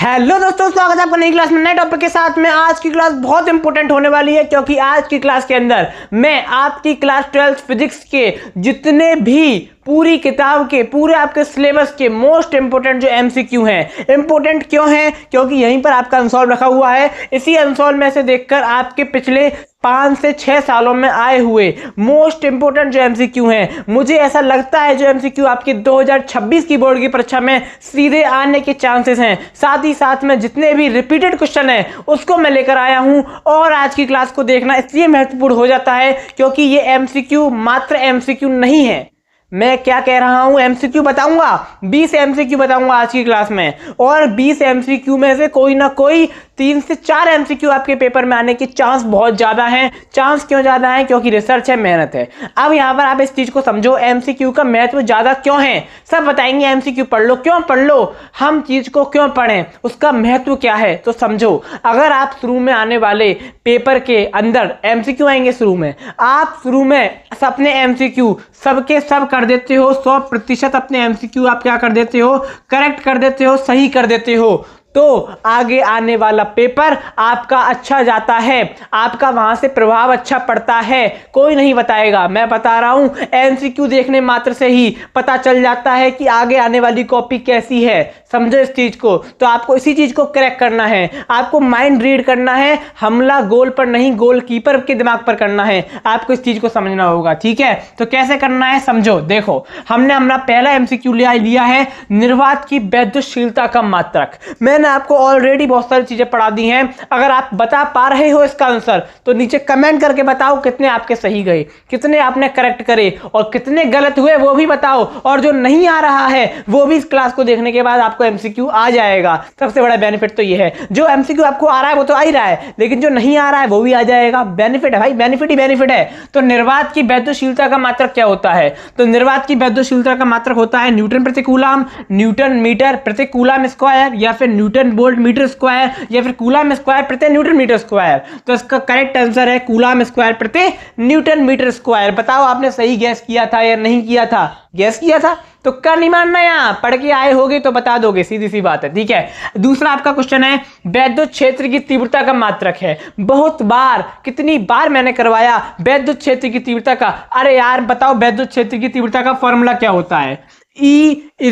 Hello दोस्तों, स्वागत है आपका नई क्लास में नए टॉपिक के साथ में। आज की क्लास बहुत इंपॉर्टेंट होने वाली है क्योंकि आज की क्लास के अंदर मैं आपकी क्लास 12 फिजिक्स के जितने भी पूरी किताब के पूरे आपके सिलेबस के मोस्ट इंपोर्टेंट जो एमसीक्यू हैं, इंपोर्टेंट क्यों हैं? क्योंकि यहीं पर आपका अनसॉल्व रखा हुआ है। इसी अनसॉल्व में से देखकर आपके पिछले 5 से 6 सालों में आए हुए मोस्ट इंपोर्टेंट जो एमसीक्यू हैं, मुझे ऐसा लगता है जो एमसीक्यू आपकी 2026 की बोर्ड की परीक्षा में सीधे आने के चांसेस हैं। साथ ही साथ में जितने भी रिपीटेड क्वेश्चन हैं उसको मैं लेकर आया हूं। और आज की क्लास को देखना इसलिए महत्वपूर्ण हो जाता है क्योंकि ये एमसीक्यू मात्र एमसीक्यू नहीं है। मैं क्या कह रहा हूं, एमसीक्यू बताऊंगा, 20 एमसीक्यू बताऊंगा आज की क्लास में। और 20 एमसीक्यू में से कोई ना कोई 3 से 4 एमसीक्यू आपके पेपर में आने के चांस बहुत ज्यादा हैं। चांस क्यों ज्यादा है? क्योंकि रिसर्च है, मेहनत है। अब यहां पर आप इस चीज को समझो, एमसीक्यू का महत्व ज्यादा क्यों है, सब बताएंगे। एमसीक्यू पढ़ लो, क्यों पढ़ लो, हम चीज को क्यों पढ़ें, उसका महत्व क्या है, तो समझो। अगर आप शुरू में आने वाले पेपर के अंदर एमसीक्यू आएंगे, शुरू में आप शुरू में अपने एमसीक्यू सबके सब कर देते हो, 100% अपने एमसीक्यू आप क्या कर देते हो, करेक्ट कर देते हो, सही कर देते हो, तो आगे आने वाला पेपर आपका अच्छा जाता है, आपका वहां से प्रभाव अच्छा पड़ता है। कोई नहीं बताएगा, मैं बता रहा हूं, एमसीक्यू देखने मात्र से ही पता चल जाता है कि आगे आने वाली कॉपी कैसी है। समझो इस चीज को। तो आपको इसी चीज को क्रैक करना है, आपको माइंड रीड करना है, हमला गोल पर नहीं गोलकीपर के दिमाग पर करना है। आपको इस चीज को समझना होगा, ठीक है? तो कैसे करना है समझो। देखो, हमने अपना पहला एमसीक्यू लिया है, निर्वात की वैद्युतशीलता का मात्रक। मैंने आपको ऑलरेडी बहुत सारी चीजें पढ़ा दी हैं। अगर आप बता पा रहे हो इसका आंसर तो नीचे कमेंट करके बताओ कितने आपके सही गए, कितने आपने करेक्ट करे, और कितने गलत हुए वो भी बताओ। और जो नहीं आ रहा है वो भी इस क्लास को देखने के बाद आपको एमसीक्यू आ जाएगा। सबसे बड़ा बेनिफिट तो ये है, जो एमसीक्यू आपको आ रहा है वो तो आ ही रहा है, लेकिन जो नहीं आ रहा है वो भी आ जाएगा। बेनिफिट है भाई, बेनिफिट ही बेनिफिट है। तो निर्वात की वैद्युतशीलता का मात्रक क्या होता है? तो निर्वात की वैद्युतशीलता का मात्रक होता है न्यूटन प्रति कूलम, न्यूटन मीटर प्रति कूलम स्क्वायर, या फिर न्यूटन वोल्ट मीटर स्क्वायर, या फिर कूलम स्क्वायर प्रति न्यूटन मीटर स्क्वायर। तो इसका करेक्ट आंसर है कूलम स्क्वायर प्रति न्यूटन मीटर स्क्वायर। बताओ आपने सही गैस किया था या नहीं किया था? गैस किया था तो कर नहीं मानना, यहां पढ़ के आए होगे तो बता दोगे, सीधी सी बात है, ठीक है? दूसरा आपका क्वेश्चन है, वैद्युत क्षेत्र की तीव्रता का मात्रक है। बहुत बार, कितनी बार मैंने करवाया वैद्युत क्षेत्र की तीव्रता का। अरे यार बताओ, वैद्युत क्षेत्र की तीव्रता का फॉर्मूला क्या होता है? E =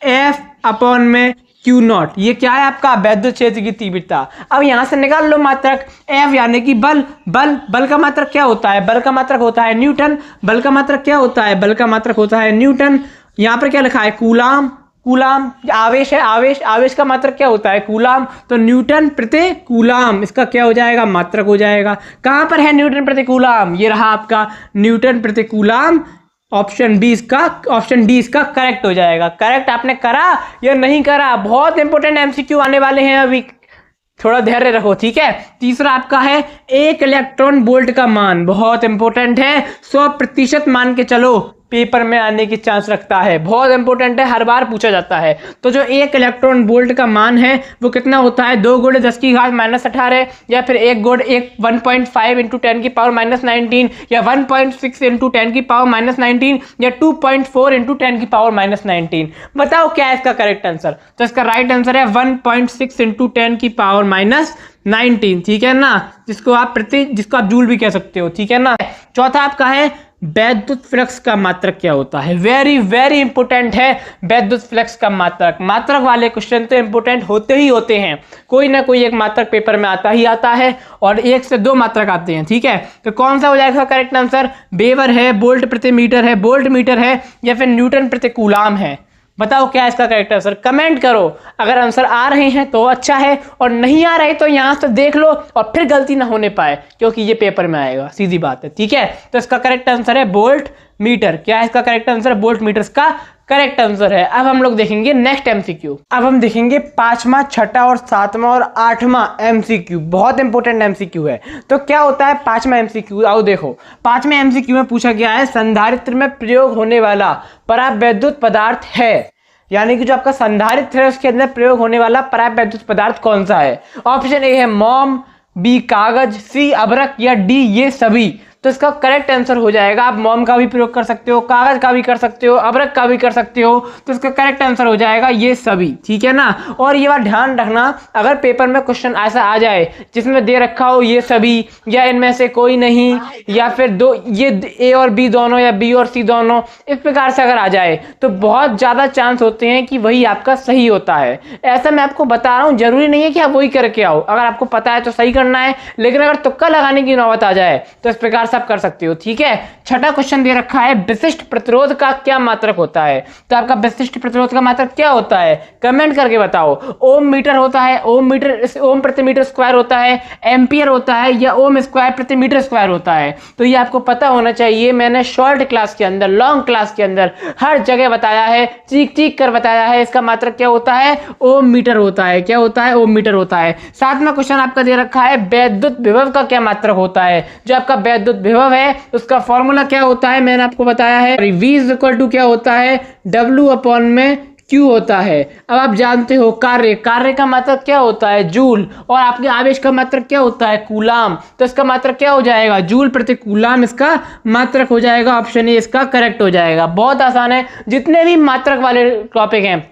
F अपॉन में Q नॉट। ये क्या है आपका वैद्युत क्षेत्र की तीव्रता। अब यहां से निकाल लो मात्रक F, यानी कि बल। बल का मात्रक क्या होता है? बल का मात्रक होता है न्यूटन। बल का मात्रक क्या होता है? बल का मात्रक होता है न्यूटन। यहां पर क्या लिखा है? कूलाम। आवेश है, आवेश का मात्रक क्या होता है? कूलाम। तो न्यूटन प्रति कूलाम इसका क्या हो जाएगा? मात्रक हो जाएगा। कहां पर है न्यूटन प्रति कूलाम? ये रहा आपका न्यूटन प्रति कूलाम। ऑप्शन डी इसका करेक्ट हो जाएगा। करेक्ट आपने करा या नहीं करा? बहुत इंपॉर्टेंट एमसीक्यू आने वाले हैं अभी, थोड़ा धैर्य रखो, ठीक है? तीसरा आपका है, एक इलेक्ट्रॉन वोल्ट का मान। बहुत इंपॉर्टेंट है, 100% मान के चलो, पेपर में आने की चांस रखता है। बहुत इंपॉर्टेंट है, हर बार पूछा जाता है। तो जो एक इलेक्ट्रॉन वोल्ट का मान है वो कितना होता है? 2 × 10⁻⁻18, या फिर 1.5 × 10⁻⁻19, या 1.6 × 10⁻⁻19, या 2.4 × 10⁻⁻19। बताओ क्या है इसका करेक्ट आंसर? तो इसका राइट आंसर है 1.6 × 10⁻⁻19, ठीक है ना? जिसको आप जूल भी कह सकते हो, ठीक है ना? चौथा आपका है, वैद्युत फ्लक्स का मात्रक क्या होता है? वेरी वेरी इंपोर्टेंट है वैद्युत फ्लक्स का मात्रक। मात्रक वाले क्वेश्चन तो इंपोर्टेंट होते ही होते हैं, कोई ना कोई एक मात्रक पेपर में आता ही आता है, और 1 से 2 मात्रक आते हैं, ठीक है? तो कौन सा हो जाएगा करेक्ट आंसर? वेबर है, वोल्ट प्रति मीटर है, वोल्ट मीटर है, या फिर न्यूटन प्रति कूलाम है? बताओ क्या है इसका करेक्ट आंसर? कमेंट करो। अगर आंसर आ रहे हैं तो अच्छा है, और नहीं आ रहे तो यहां से देख लो और फिर गलती ना होने पाए, क्योंकि ये पेपर में आएगा, सीधी बात है, ठीक है? तो इसका करेक्ट आंसर है वोल्ट मीटर। क्या है इसका करेक्ट आंसर? वोल्ट मीटर का करेक्ट आंसर है। अब हम लोग देखेंगे नेक्स्ट एमसीक्यू। अब हम देखेंगे 5वां, 6वां और 7वां और 8वां एमसीक्यू। बहुत इंपॉर्टेंट एमसीक्यू है। तो क्या होता है 5वां एमसीक्यू? आओ देखो, 5वें एमसीक्यू में पूछा गया है, संधारित्र में प्रयोग होने वाला परावैद्युत पदार्थ है। यानी कि जो आपका संधारित्र है उसके अंदर प्रयोग होने वाला परावैद्युत पदार्थ कौन सा है? ऑप्शन ए है मोम, बी कागज, सी अभ्रक, या डी ये सभी। तो इसका करेक्ट आंसर हो जाएगा, आप मोम का भी प्रयोग कर सकते हो, कागज का भी कर सकते हो, अबरक का भी कर सकते हो, तो इसका करेक्ट आंसर हो जाएगा ये सभी, ठीक है ना। और ये बात ध्यान रखना, अगर पेपर में क्वेश्चन ऐसा आ जाए जिसमें दे रखा हो ये सभी या इनमें से कोई नहीं या फिर दो, ये ए और बी दोनों या बी और सी दोनों, इस प्रकार से अगर आ जाए तो बहुत ज्यादा चांस होते हैं कि वही आपका सही होता है। ऐसा मैं आपको बता रहा हूं, जरूरी नहीं है कि आप वही करके आओ, अगर आपको पता है तो सही करना है, लेकिन अगर तुक्का लगाने की नौबत आ जाए तो इस प्रकार से आप कर सकते हो, ठीक है। छठा क्वेश्चन दे रखा है, विशिष्ट प्रतिरोध का क्या मात्रक होता है। तो आपका विशिष्ट प्रतिरोध का मात्रक क्या होता है, कमेंट करके बताओ। ओम मीटर होता है, ओम मीटर, ओम प्रति मीटर स्क्वायर होता है, एम्पियर होता है, या ओम स्क्वायर प्रति मीटर स्क्वायर होता है। तो ये आपको पता होना चाहिए, मैंने शॉर्ट क्लास के अंदर, लॉन्ग क्लास के अंदर हर जगह बताया है, चीख चीख कर बताया है। इसका मात्रक क्या होता है, ओम मीटर होता है। क्या होता है, ओम मीटर होता है। सातवां क्वेश्चन आपका दे रखा है, वैद्युत विभव का क्या मात्रक होता है। जो आपका वैद्युत विभव है उसका फॉर्मूला क्या होता है, मैंने आपको बताया है, V इक्वल टू क्या होता है, W अपॉन में Q होता है। अब आप जानते हो कार्य, कार्य का मात्रक क्या होता है, जूल, और आपके आवेश का मात्रक क्या होता है, कूलाम। तो इसका मात्रक क्या हो जाएगा, जूल प्रति कूलाम इसका मात्रक हो जाएगा। ऑप्शन ए इसका करेक्ट हो जाएगा। बहुत आसान है, जितने भी मात्रक वाले टॉपिक हैं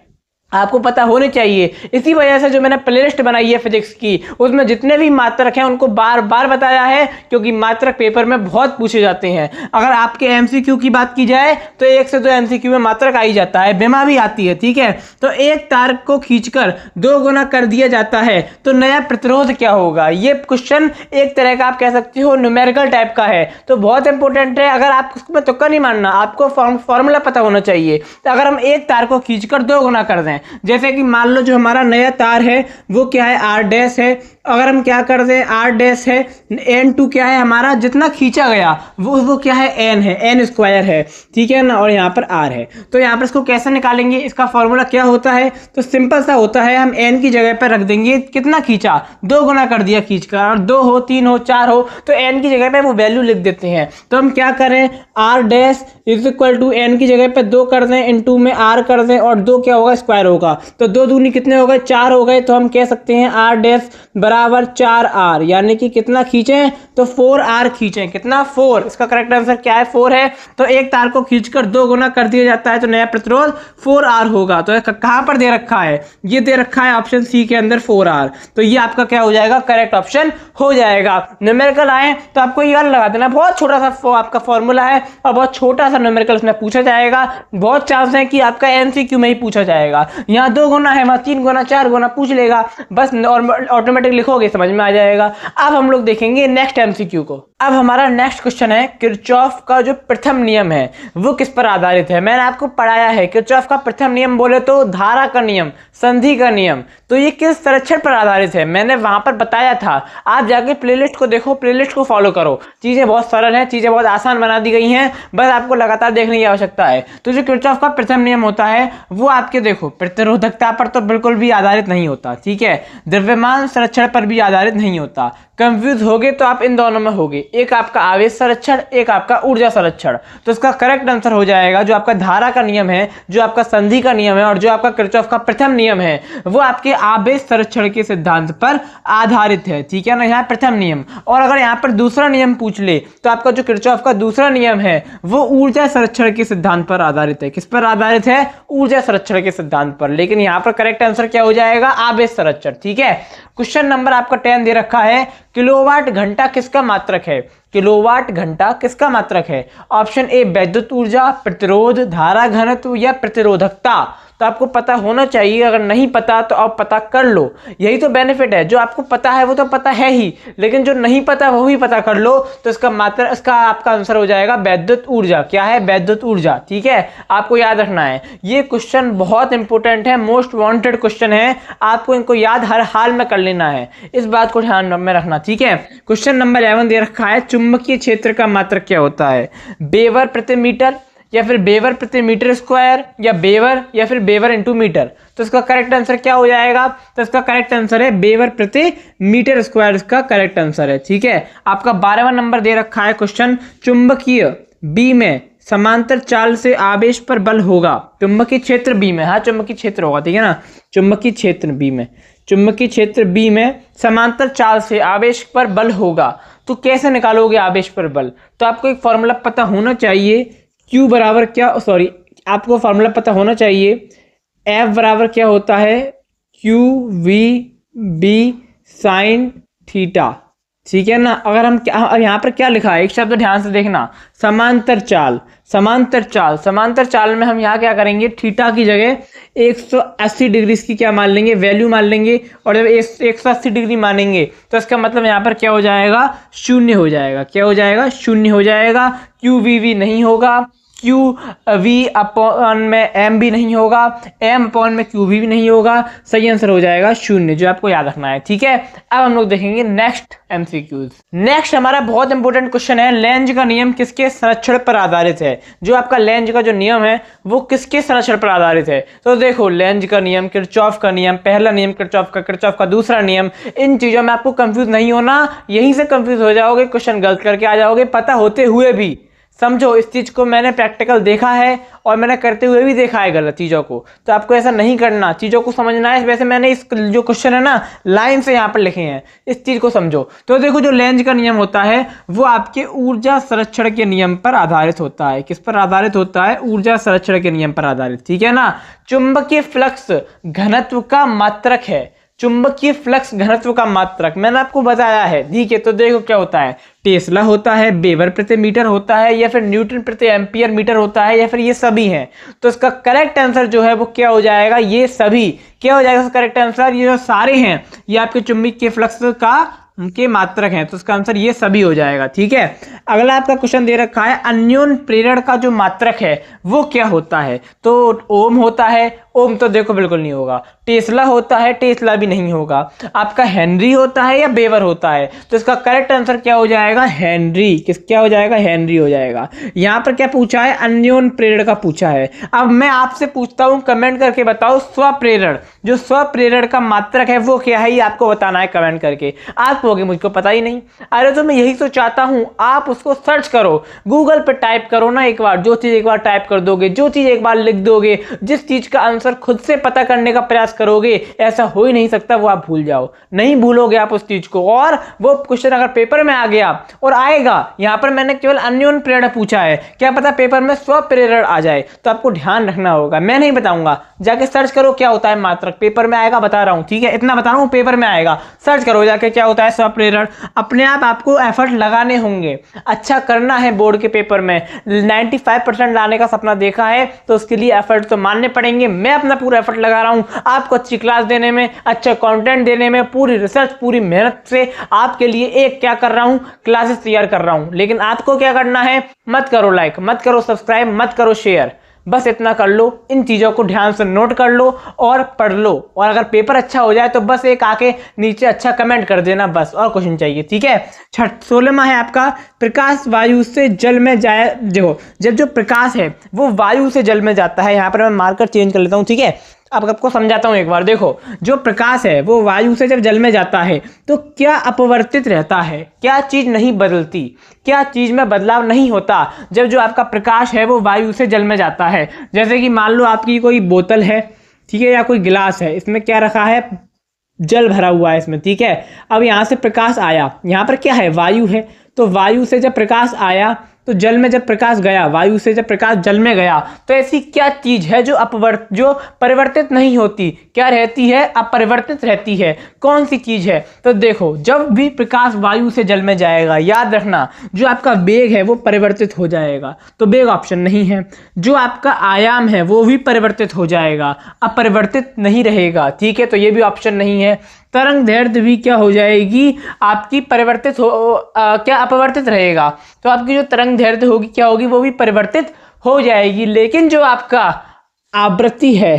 आपको पता होने चाहिए। इसी वजह से जो मैंने प्लेलिस्ट बनाई है फिजिक्स की, उसमें जितने भी मात्रक हैं उनको बार बार बताया है, क्योंकि मात्रक पेपर में बहुत पूछे जाते हैं। अगर आपके एमसीक्यू की बात की जाए तो 1 से 2 एमसीक्यू में मात्रक आ ही जाता है, बेमा भी आती है, ठीक है। तो एक तार को खींचकर 2 गुना कर दिया जाता है तो नया प्रतिरोध क्या होगा। ये क्वेश्चन एक तरह का आप कह सकते हो न्यूमेरिकल टाइप का है, तो बहुत इंपॉर्टेंट है। अगर आप उसमें तुक्का नहीं मानना, आपको फॉर्मूला पता होना चाहिए। तो अगर हम एक तार को खींचकर 2 गुना कर दें, जैसे कि मान लो जो हमारा नया तार है वो क्या है, आर डैश है। अगर हम क्या कर दें, आर डैश है, N2 क्या है हमारा, जितना खींचा गया वो क्या है, N है, N स्क्वायर है, ठीक है ना, और यहाँ पर R है। तो यहाँ पर इसको कैसे निकालेंगे, इसका फॉर्मूला क्या होता है, तो सिंपल सा होता है, हम N की जगह पर रख देंगे, कितना खींचा, 2 गुना कर दिया खींचकर, और 2 हो, 3 हो, 4 हो, तो N की जगह पे वो वैल्यू लिख देते हैं। तो हम क्या करें, R dash is equal to N की जगह पे 2 कर दें, इनटू में R कर दें, और 2 क्या होगा, स्क्वायर होगा। तो 2 दूनी कितने हो गए, 4 हो गए। तो हम कह सकते हैं R डैश बराबर 4R, यानी कि कितना खींचें, तो 4R खींचें। कितना, 4। इसका करेक्ट आंसर क्या है, 4 है। तो एक तार को खींचकर 2 गुना कर दिया जाता है तो नया प्रतिरोध 4R होगा। तो कहां पर दे रखा है, ये दे रखा है ऑप्शन सी के अंदर 4R। तो ये आपका क्या हो जाएगा, करेक्ट ऑप्शन हो जाएगा। न्यूमेरिकल आए तो आपको ये लगा देना, बहुत छोटा सा आपका फॉर्मूला है और बहुत छोटा सा न्यूमेरिकल उसमें पूछा जाएगा। बहुत चांस है कि आपका एमसीक्यू में ही पूछा जाएगा। यहाँ 2 गुना है, वहां 3 गुना 4 गुना पूछ लेगा, बस ऑटोमेटिक लिखोगे, समझ में आ जाएगा। अब हम लोग देखेंगे नेक्स्ट एमसीक्यू को। अब हमारा नेक्स्ट क्वेश्चन है, किरचॉफ का जो प्रथम नियम है वो किस पर आधारित है। मैंने आपको पढ़ाया है, किरचॉफ का प्रथम नियम बोले तो धारा का नियम, संधि का नियम। तो ये किस संरक्षण पर आधारित है, मैंने वहां पर बताया था। आप जाके प्लेलिस्ट को देखो, प्लेलिस्ट को फॉलो करो। चीजें बहुत सरल हैं, चीजें बहुत आसान बना दी गई हैं, बस आपको लगातार देखने की आवश्यकता है। तो जो किरचॉफ का प्रथम नियम होता है वो आपके देखो प्रतिरोधकता पर तो बिल्कुल भी आधारित नहीं होता, ठीक है। द्रव्यमान संरक्षण पर भी आधारित नहीं होता। कंफ्यूज होगे तो आप इन दोनों में होगे, एक आपका आवेश संरक्षण, एक आपका ऊर्जा संरक्षण। तो इसका करेक्ट आंसर हो जाएगा जो आपका धारा का नियम है, जो आपका संधि का नियम है, और जो आपका किरचॉफ का प्रथम नियम है वो आपके आवेश संरक्षण के सिद्धांत पर आधारित है, ठीक है ना। यहाँ प्रथम नियम, और अगर यहाँ पर दूसरा नियम पूछ ले तो आपका जो किरचॉफ का दूसरा नियम है वो ऊर्जा संरक्षण के सिद्धांत पर आधारित है। किस पर आधारित है, ऊर्जा संरक्षण के सिद्धांत पर। लेकिन यहाँ पर करेक्ट आंसर क्या हो जाएगा, आवेश संरक्षण, ठीक है। क्वेश्चन नंबर आपका 10 दे रखा है, किलोवाट घंटा किसका मात्रक है। किलोवाट घंटा किसका मात्रक है। ऑप्शन ए वैद्युत ऊर्जा, प्रतिरोध, धारा घनत्व या प्रतिरोधकता। तो आपको पता होना चाहिए, अगर नहीं पता तो आप पता कर लो। यही तो बेनिफिट है, जो आपको पता है वो तो पता है ही, लेकिन जो नहीं पता वो भी पता कर लो। तो इसका आपका आंसर हो जाएगा वैद्युत ऊर्जा। क्या है, वैद्युत ऊर्जा, ठीक है। आपको याद रखना है, ये क्वेश्चन बहुत इंपॉर्टेंट है, मोस्ट वांटेड क्वेश्चन है। आपको इनको याद हर हाल में कर लेना है, इस बात को ध्यान में रखना, ठीक है। क्वेश्चन नंबर 11 दे रखा है, चुंबकीय क्षेत्र का मात्रक क्या होता है। वेबर प्रति मीटर, या फिर वेबर प्रति मीटर स्क्वायर, या फिर वेबर इंटू मीटर। तो इसका करेक्ट आंसर क्या हो जाएगा, तो इसका करेक्ट आंसर है वेबर प्रति मीटर स्क्वायर, इसका करेक्ट आंसर है, ठीक है। आपका 12वां नंबर दे रखा है क्वेश्चन, चुंबकीय बी में समांतर चाल से आवेश पर बल होगा। चुंबकीय क्षेत्र बी में, हाँ चुंबकीय क्षेत्र होगा, ठीक है ना, चुंबकीय क्षेत्र बी में, चुंबकीय क्षेत्र बी में समांतर चाल से आवेश पर बल होगा। तो कैसे निकालोगे आवेश पर बल? तो आपको एक फॉर्मूला पता होना चाहिए, Q बराबर क्या, सॉरी आपको फॉर्मूला पता होना चाहिए, F बराबर क्या होता है, QVB साइन थीटा, ठीक है ना। अगर हम क्या, यहाँ पर क्या लिखा है, एक शब्द ध्यान से देखना, समांतर चाल, समांतर चाल, समांतर चाल में हम यहाँ क्या करेंगे, थीटा की जगह 180 डिग्री की क्या मान लेंगे, वैल्यू मान लेंगे, और जब 180 डिग्री मानेंगे तो इसका मतलब यहाँ पर क्या हो जाएगा, शून्य हो जाएगा। क्या हो जाएगा, शून्य हो जाएगा। QVV नहीं होगा, QV अपॉन में M भी नहीं होगा, M अपॉन में QV भी नहीं होगा, सही आंसर हो जाएगा शून्य, जो आपको याद रखना है, ठीक है। अब हम लोग देखेंगे नेक्स्ट MCQs। नेक्स्ट हमारा बहुत इंपॉर्टेंट क्वेश्चन है, लेंज का नियम किसके संरक्षण पर आधारित है। जो आपका लेंज का जो नियम है वो किसके संरक्षण पर आधारित है। तो देखो लेंज का नियम, किरचॉफ का नियम, पहला नियम किरचॉफ का दूसरा नियम, इन चीजों में आपको कंफ्यूज नहीं होना, यहीं से कंफ्यूज हो जाओगे, क्वेश्चन गलत करके आ जाओगे, पता होते हुए भी। समझो इस चीज को मैंने प्रैक्टिकल देखा है और मैंने करते हुए भी देखा है गलत चीजों को, तो आपको ऐसा नहीं करना, चीजों को समझना है। वैसे मैंने इस जो क्वेश्चन है ना लाइन से यहाँ पर लिखे हैं, इस चीज को समझो। तो देखो जो लेंज का नियम होता है वो आपके ऊर्जा संरक्षण के नियम पर आधारित होता है। किस पर आधारित होता है, ऊर्जा संरक्षण के नियम पर आधारित, ठीक है ना। चुंबकीय फ्लक्स घनत्व का मात्रक है, चुंबकीय फ्लक्स घनत्व का मात्रक मैंने आपको बताया है, ठीक है। तो देखो क्या होता है, टेस्ला होता है, वेबर प्रति मीटर होता है, या फिर न्यूटन प्रति एम्पियर मीटर होता है, या फिर ये सभी हैं। तो इसका करेक्ट आंसर जो है वो क्या हो जाएगा, ये सभी। क्या हो जाएगा करेक्ट आंसर, ये जो सारे हैं ये आपके चुंबकीय फ्लक्स का के मात्रक हैं, तो इसका आंसर ये सभी हो जाएगा, ठीक है। अगला आपका क्वेश्चन दे रखा है, अन्योन प्रेरण का जो मात्रक है वो क्या होता है। तो ओम होता है, ओम तो देखो बिल्कुल नहीं होगा। टेस्ला होता है, टेस्ला भी नहीं होगा। आपका हेनरी होता है या वेबर होता है, तो इसका करेक्ट आंसर क्या हो जाएगा, हेनरी। क्या हो जाएगा, हेनरी हो जाएगा। यहाँ पर क्या पूछा है, अन्योन प्रेरण का पूछा है। अब मैं आपसे पूछता हूँ, कमेंट करके बताओ, स्वप्रेरण, जो स्वप्रेरण का मात्रक है वो क्या है, ये आपको बताना है कमेंट करके। आप कहोगे मुझको पता ही नहीं, अरे तो मैं यही तो चाहता हूँ, आप उसको सर्च करो, गूगल पे टाइप करो ना एक बार, जो चीज एक बार टाइप कर दोगे, जो चीज एक बार लिख दोगे, जिस चीज का आंसर खुद से पता करने का प्रयास करोगे, ऐसा हो ही नहीं सकता वो आप भूल जाओ, नहीं भूलोगे आप उस चीज को। और वो क्वेश्चन अगर पेपर में आ गया और आएगा, यहां पर मैंने केवल अन्योन प्रेरण पूछा है, क्या पता पेपर में स्वप्रेरण आ जाए, तो आपको ध्यान रखना होगा। मैं नहीं बताऊंगा, जाके सर्च करो क्या होता है मात्रक, पेपर में आएगा, बता रहा हूं, ठीक है, इतना बता रहा हूं, पेपर में आएगा, सर्च करो जाके क्या होता है स्वप्रेरण। अपने आप आपको एफर्ट लगाने होंगे, अच्छा करना है बोर्ड के पेपर में, 95% लाने का सपना देखा है, तो उसके लिए एफर्ट तो मानने पड़ेंगे। मैं अपना पूरा एफर्ट लगा रहा हूं आपको अच्छी क्लास देने में, अच्छा कंटेंट देने में, पूरी रिसर्च, पूरी मेहनत से आपके लिए एक क्या कर रहा हूं, क्लासेस तैयार कर रहा हूं। लेकिन आपको क्या करना है, मत करो लाइक, मत करो सब्सक्राइब, मत करो शेयर, बस इतना कर लो। इन चीजों को ध्यान से नोट कर लो और पढ़ लो, और अगर पेपर अच्छा हो जाए तो बस एक आके नीचे अच्छा कमेंट कर देना, बस, और क्वेश्चन चाहिए, ठीक है। 16वां है आपका, प्रकाश वायु से जल में जाए। देखो जब जो प्रकाश है वो वायु से जल में जाता है, यहां पर मैं मार्कर चेंज कर लेता हूं, ठीक है। अब आपको समझाता हूं एक बार। देखो जो प्रकाश है वो वायु से जब जल में जाता है तो क्या अपवर्तित रहता है, क्या चीज नहीं बदलती, क्या चीज में बदलाव नहीं होता जब जो आपका प्रकाश है वो वायु से जल में जाता है। जैसे कि मान लो आपकी कोई बोतल है, ठीक है, या कोई गिलास है, इसमें क्या रखा है, जल भरा हुआ है इसमें, ठीक है। अब यहाँ से प्रकाश आया, यहाँ पर क्या है, वायु है, तो वायु से जब प्रकाश आया तो जल में जब प्रकाश गया, वायु से जब प्रकाश जल में गया, तो ऐसी क्या चीज है जो परिवर्तित नहीं होती, क्या रहती है, अपरिवर्तित रहती है, कौन सी चीज है। तो देखो जब भी प्रकाश वायु से जल में जाएगा, याद रखना जो आपका वेग है वो परिवर्तित हो जाएगा, तो वेग ऑप्शन नहीं है। जो आपका आयाम है वो भी परिवर्तित हो जाएगा, अपरिवर्तित नहीं रहेगा, ठीक है, तो ये भी ऑप्शन नहीं है। तरंग दैर्ध्य भी क्या हो जाएगी, आपकी परिवर्तित क्या अपवर्तित रहेगा, तो आपकी जो तरंग दैर्ध्य होगी क्या होगी, वो भी परिवर्तित हो जाएगी। लेकिन जो आपका आवृत्ति है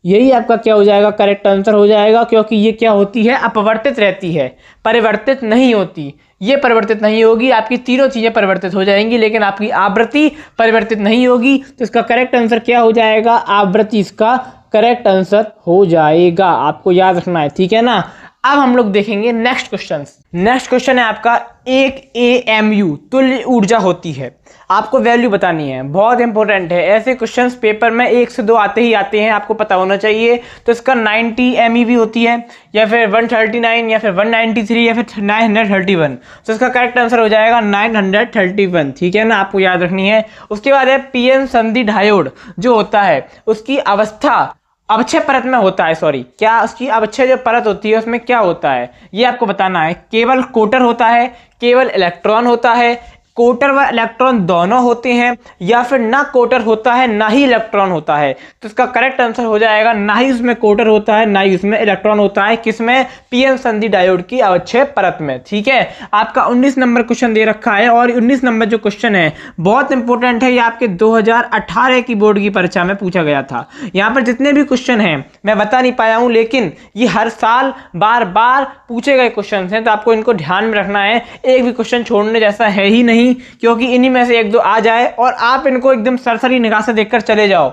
यही आपका क्या हो जाएगा, करेक्ट आंसर हो जाएगा, क्योंकि ये क्या होती है, अपवर्तित रहती है, परिवर्तित नहीं होती। ये परिवर्तित नहीं होगी, आपकी तीनों चीजें परिवर्तित हो जाएंगी, लेकिन आपकी आवृत्ति परिवर्तित नहीं होगी। तो इसका करेक्ट आंसर क्या हो जाएगा, आवृत्ति इसका करेक्ट आंसर हो जाएगा, आपको याद रखना है, ठीक है ना। अब हम लोग देखेंगे नेक्स्ट क्वेश्चन। नेक्स्ट क्वेश्चन है आपका, एक AMU तुल्य ऊर्जा होती है, आपको वैल्यू बतानी है, बहुत इंपॉर्टेंट है। ऐसे क्वेश्चंस पेपर में 1 से 2 आते ही आते हैं, आपको पता होना चाहिए। तो इसका 90 MeV होती है, या फिर 139, या फिर 193, या फिर 931। तो इसका करेक्ट आंसर हो जाएगा 931, ठीक है ना, आपको याद रखनी है। उसके बाद है पीएन संधि डायोड जो होता है, उसकी अवस्था अवक्षय परत में होता है, सॉरी क्या उसकी अवक्षय जो परत होती है उसमें क्या होता है, ये आपको बताना है। केवल कोटर होता है, केवल इलेक्ट्रॉन होता है, कोटर व इलेक्ट्रॉन दोनों होते हैं, या फिर ना कोटर होता है ना ही इलेक्ट्रॉन होता है। तो इसका करेक्ट आंसर हो जाएगा ना ही उसमें कोटर होता है ना ही उसमें इलेक्ट्रॉन होता है। किसमें? पीएन संधि डायोड की अवक्षय परत में, ठीक है। आपका 19 नंबर क्वेश्चन दे रखा है, और 19 नंबर जो क्वेश्चन है बहुत इंपॉर्टेंट है, ये आपके 2018 की बोर्ड की परीक्षा में पूछा गया था। यहाँ पर जितने भी क्वेश्चन हैं मैं बता नहीं पाया हूँ, लेकिन ये हर साल बार बार पूछे गए क्वेश्चन हैं, तो आपको इनको ध्यान में रखना है। एक भी क्वेश्चन छोड़ने जैसा है ही नहीं, क्योंकि इन्हीं में से 1-2 आ जाए और आप इनको एकदम सरसरी निगाह से देखकर चले जाओ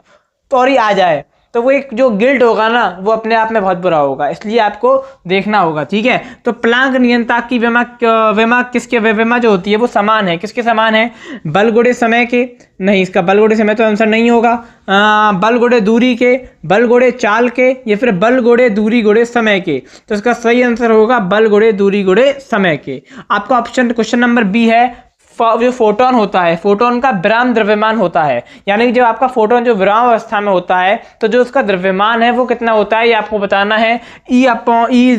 तो और ही आ जाए, तो वो एक जो गिल्ट होगा ना, वो अपने आप में बहुत बुरा होगा, इसलिए आपको देखना होगा, ठीक है। तो प्लांक नियंत्रक की वेमा जो होती है वो समान है, किसके समान है? बल गुणे समय के, नहीं इसका बल गुणे समय तो आंसर नहीं होगा। बल गुणे दूरी के, बल गुणे चाल के, या फिर बल गुणे दूरी गुणे समय के। तो इसका सही आंसर होगा बल गुणे दूरी गुणे समय के। आपका ऑप्शन क्वेश्चन नंबर बी है। जो फोटोन होता है, फोटोन का विराम द्रव्यमान होता है, यानी कि जब आपका फोटोन जो विराम अवस्था में होता है तो जो उसका द्रव्यमान है वो कितना होता है, ये आपको बताना है। ई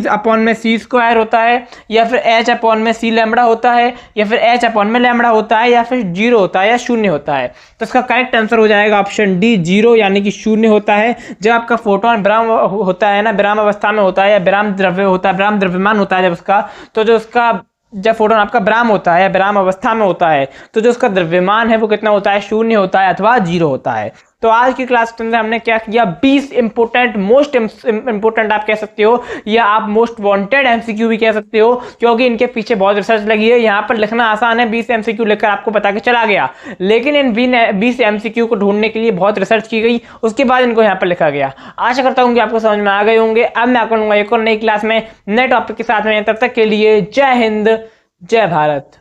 अपॉन में सी स्क्वायर होता है, या फिर एच अपॉन में सी लैम्बडा होता है, या फिर एच अपॉन में लैम्बडा होता है, या फिर 0 होता है या 0 होता है। तो इसका करेक्ट आंसर हो जाएगा ऑप्शन डी 0, यानी कि 0 होता है। जब आपका फोटोन विराम होता है ना, विराम अवस्था में होता है, या विराम द्रव्य होता है, विराम द्रव्यमान होता है जब उसका, तो जो उसका जब फोटोन आपका विराम होता है या विराम अवस्था में होता है तो जो उसका द्रव्यमान है वो कितना होता है? 0 होता है अथवा 0 होता है। तो आज की क्लास के अंदर हमने क्या किया, 20 इंपोर्टेंट, मोस्ट इंपोर्टेंट आप कह सकते हो, या आप मोस्ट वांटेड एमसीक्यू भी कह सकते हो, क्योंकि इनके पीछे बहुत रिसर्च लगी है। यहाँ पर लिखना आसान है, 20 एमसीक्यू लेकर आपको बता के चला गया, लेकिन इन 20 एमसीक्यू को ढूंढने के लिए बहुत रिसर्च की गई, उसके बाद इनको यहाँ पर लिखा गया। आशा करता हूँ कि आपको समझ में आ गए होंगे। अब मैं आपको लूंगा एक और नई क्लास में नए टॉपिक के साथ में, तब तक के लिए जय हिंद, जय भारत।